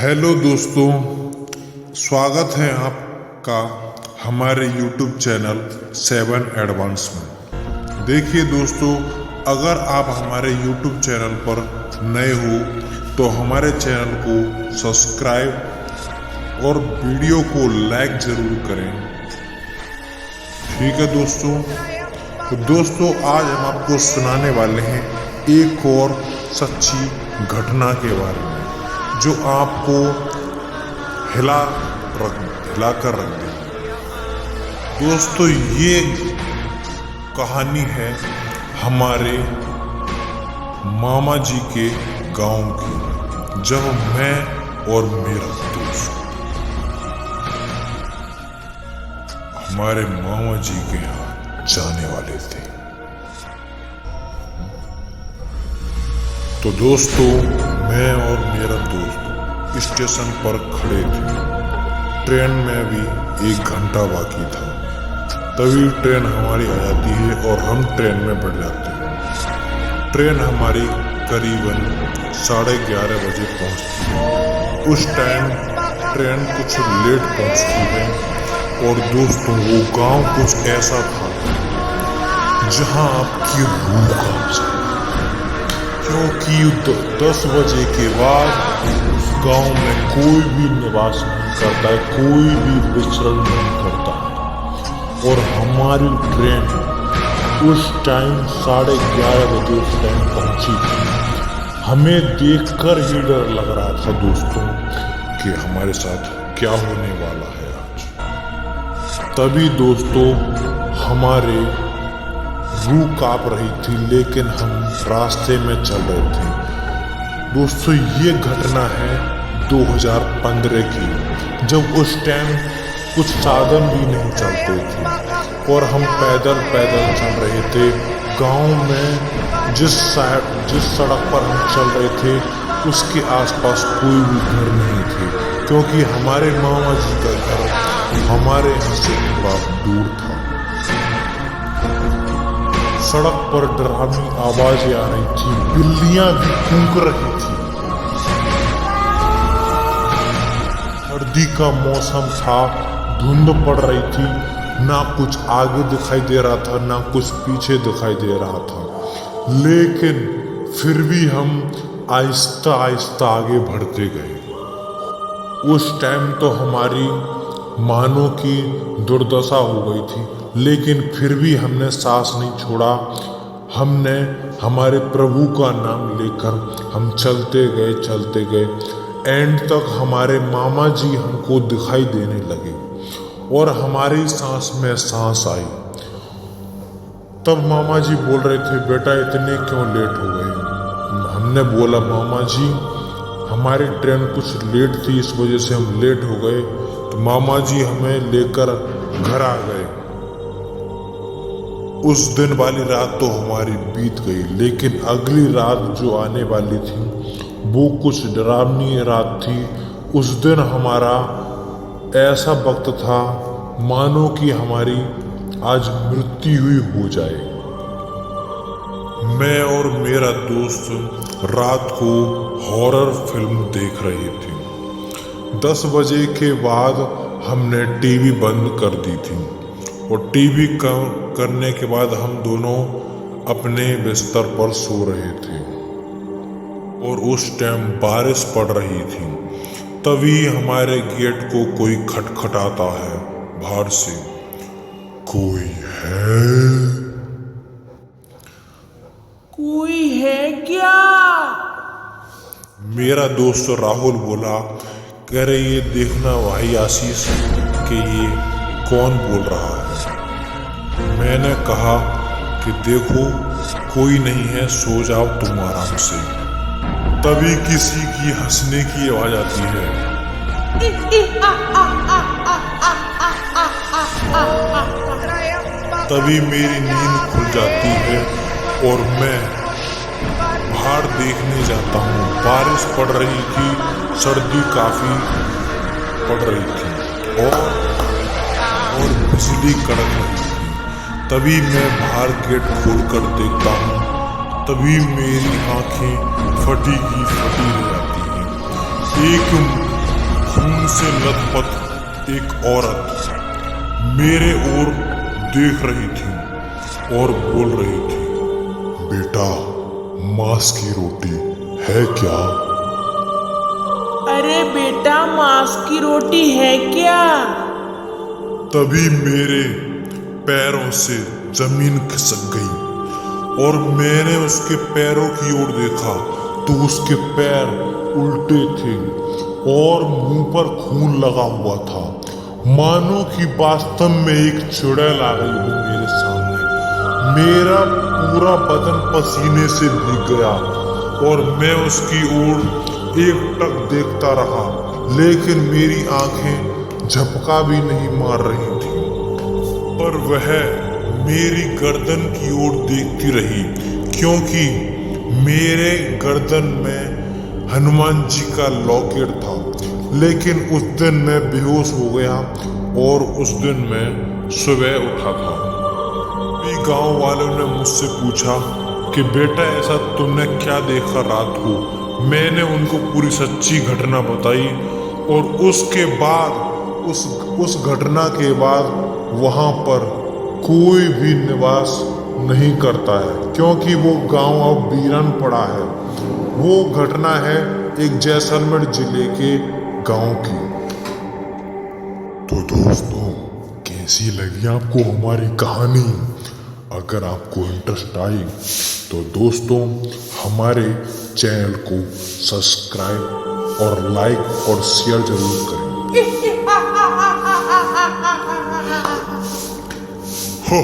Hello दोस्तों, स्वागत है आपका हमारे YouTube चैनल 7 एडवांस में। देखिए दोस्तों, अगर आप हमारे YouTube चैनल पर नए हो तो हमारे चैनल को सब्सक्राइब और वीडियो को लाइक ज़रूर करें। ठीक है दोस्तों, तो दोस्तों आज हम आपको सुनाने वाले हैं एक और सच्ची घटना के बारे में जो आपको हिला कर रख देगी। दोस्तों ये कहानी है हमारे मामा जी के गांव की, जब मैं और मेरा दोस्त हमारे मामा जी के यहाँ जाने वाले थे। तो दोस्तों मैं और मेरा दोस्त स्टेशन पर खड़े थे। ट्रेन में भी 1 घंटा बाकी था, तभी ट्रेन हमारी आ जाती है और हम ट्रेन में बैठ जाते हैं। ट्रेन हमारी करीबन 11:30 बजे पहुंचती है। उस टाइम ट्रेन कुछ लेट पहुंचती है और दोस्तों वो गांव कुछ ऐसा था जहां आपकी रूह कांप जाए, क्योंकि 10 बजे के बाद उस गांव में कोई भी निवास नहीं करता है, कोई भी विचरण नहीं करता है। और हमारी ट्रेन उस टाइम 11:30 बजे उस टाइम पहुंची थी। हमें देखकर ही डर लग रहा था दोस्तों कि हमारे साथ क्या होने वाला है आज। तभी दोस्तों हमारे रूह कांप रही थी, लेकिन हम रास्ते में चल रहे थे। दोस्तों ये घटना है 2015 की, जब उस टाइम कुछ साधन भी नहीं चलते थे और हम पैदल चल रहे थे। गांव में जिस सड़क पर हम चल रहे थे उसके आसपास कोई भी घर नहीं थे, क्योंकि हमारे मामा जी का घर हमारे यहाँ से थोड़ा दूर था। सड़क पर डरावनी आवाजें आ रही थी, बिल्लियां भी कूक रही थी। सर्दी का मौसम था, धुंध पड़ रही थी, ना कुछ आगे दिखाई दे रहा था ना कुछ पीछे दिखाई दे रहा था। लेकिन फिर भी हम आहिस्ता आहिस्ता आगे बढ़ते गए। उस टाइम तो हमारी मानो की दुर्दशा हो गई थी, लेकिन फिर भी हमने सांस नहीं छोड़ा। हमने हमारे प्रभु का नाम लेकर हम चलते गए। एंड तक हमारे मामा जी हमको दिखाई देने लगे और हमारी सांस में सांस आई। तब मामा जी बोल रहे थे, बेटा इतने क्यों लेट हो गए? हमने बोला, मामा जी हमारी ट्रेन कुछ लेट थी, इस वजह से हम लेट हो गए। तो मामा जी हमें लेकर घर आ गए। उस दिन वाली रात तो हमारी बीत गई, लेकिन अगली रात जो आने वाली थी वो कुछ डरावनी रात थी। उस दिन हमारा ऐसा वक्त था मानो कि हमारी आज मृत्यु हुई हो जाए। मैं और मेरा दोस्त रात को हॉरर फिल्म देख रहे थे। 10 बजे के बाद हमने टीवी बंद कर दी थी और टीवी करने के बाद हम दोनों अपने बिस्तर पर सो रहे थे और उस टाइम बारिश पड़ रही थी। तभी हमारे गेट को कोई खटखटाता है बाहर से, कोई है क्या? मेरा दोस्त राहुल बोला, कह रहे ये देखना भाई आशीष कि ये कौन बोल रहा है। मैंने कहा कि देखो कोई नहीं है, सो जाओ तुम आराम से। तभी किसी की हंसने की आवाज आती है। तभी मेरी नींद खुल जाती है और मैं बाहर देखने जाता हूँ। बारिश पड़ रही थी, सर्दी काफी पड़ रही थी और बिजली कड़क रही थी। तभी मैं बाहर गेट खोल कर देखता हूँ, तभी मेरी आंखें फटी रह जाती हैं। एक खून से लथपथ एक औरत मेरे ओर देख रही थी और बोल रही थी, बेटा मांस की रोटी है क्या? अरे बेटा, मांस की रोटी है क्या? तभी मेरे पैरों से जमीन खिसक गई और मैंने उसके पैरों की ओर देखा तो उसके पैर उल्टे थे और मुंह पर खून लगा हुआ था, मानो कि वास्तव में एक चुड़ैल आ गई हो मेरे सामने। मेरा पूरा बदन पसीने से भीग गया और मैं उसकी ओर एकटक देखता रहा, लेकिन मेरी आंखें झपका भी नहीं मार रही थी। पर वह मेरी गर्दन की ओर देखती रही, क्योंकि मेरे गर्दन में हनुमान जी का लॉकेट था। लेकिन उस दिन मैं बेहोश हो गया और उस दिन मैं सुबह उठा था। गांव वालों ने मुझसे पूछा कि बेटा ऐसा तुमने क्या देखा रात को? मैंने उनको पूरी सच्ची घटना बताई और उसके बाद उस घटना के बाद वहां पर कोई भी निवास नहीं करता है, क्योंकि वो गांव अब वीरान पड़ा है। वो घटना है एक जैसलमेर जिले के गांव की। तो दोस्तों, कैसी लगी आपको हमारी कहानी? अगर आपको इंटरेस्ट आई तो दोस्तों हमारे चैनल को सब्सक्राइब और लाइक और शेयर जरूर करें। हो